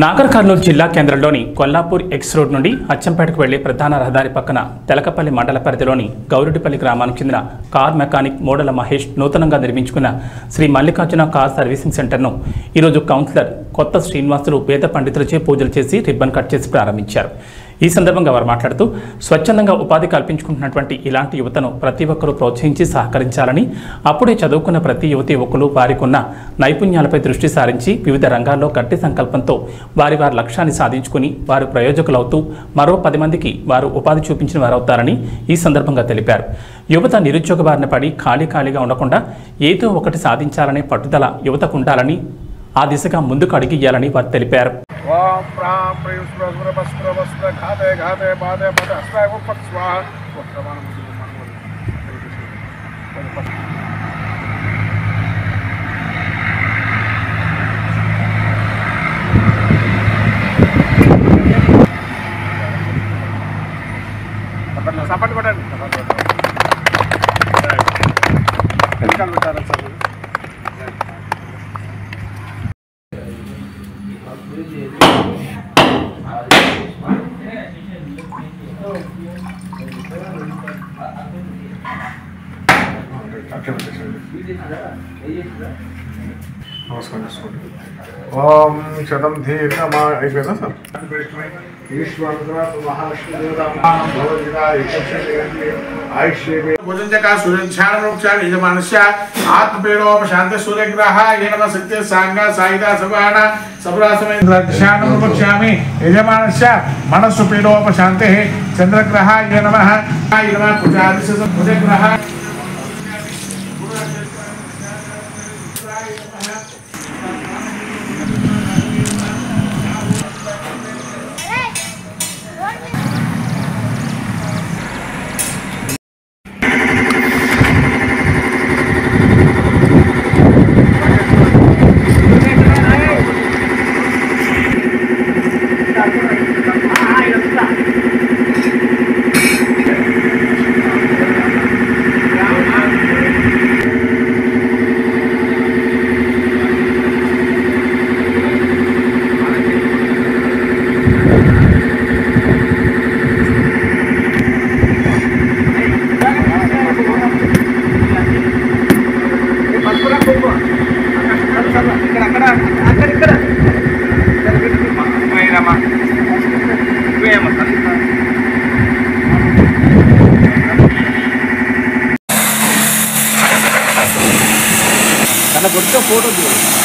నాగర్ కర్నూలు జిల్లా కేంద్రంలోని Kollapur X road నుండి అచ్చంపేటకు వెళ్లే ప్రధాన రహదారి పక్కన తెలకపల్లి మండల పరిధిలోని గౌరెడ్డిపల్లి గ్రామానికి చెందిన కార్ మెకానిక్ మోడల మహేష్ నూతనంగా నిర్మించుకున్న శ్రీ మల్లికార్జున కార్ సర్వీసింగ్ సెంటర్ను ఈరోజు కౌన్సిలర్ కొత్త శ్రీనివాసులు వేద పండితులచే పూజలు చేసి రిబ్బన్ కట్ చేసి ప్రారంభించారు। ఈ సందర్భంగా వారు మాట్లాడుతూ స్వచ్ఛందంగా ఉపాధి కల్పించుకుంటున్నటువంటి ఇలాంటి యువతను ప్రతి ఒక్కరూ ప్రోత్సహించి సహకరించాలని, అప్పుడే చదువుకున్న ప్రతి యువతి యువకులు వారికున్న నైపుణ్యాలపై దృష్టి సారించి వివిధ రంగాల్లో గట్టి సంకల్పంతో వారి లక్ష్యాన్ని సాధించుకుని వారు ప్రయోజకులవుతూ మరో 10 మందికి వారు ఉపాధి చూపించిన వారవుతారని ఈ సందర్భంగా తెలిపారు। యువత నిరుద్యోగ బారిన పడి ఖాళీగా ఉండకుండా ఏదో ఒకటి సాధించాలనే పట్టుదల యువతకు ఉండాలని, ఆ దిశగా ముందుకు అడుగుయాలని వారు తెలిపారు। ఓం ప్రాం ప్రయుస్ప్రవస్ప్రవస్ప్రవస్ప్ర ఘాతే ఘాతే పాదే పద అస్వాయ ఉపక్ స్వాహ వర్తమానం సపోర్ట్ కొట్టండి వెనకాల పెట్టారా సార్ ఓం శతం ధీర్ఘమా అయిపోయిందా సార్ ఆత్మపీడోపశాంతి సూర్యగ్రహ ఏనమ సత్య సాంగ సాయిదా సవాణ సభ్రాసమి యజమానస్య మనస్సు పీడోపశాంతి చంద్రగ్రహ ఏనమ కుజగ్రహ फोटो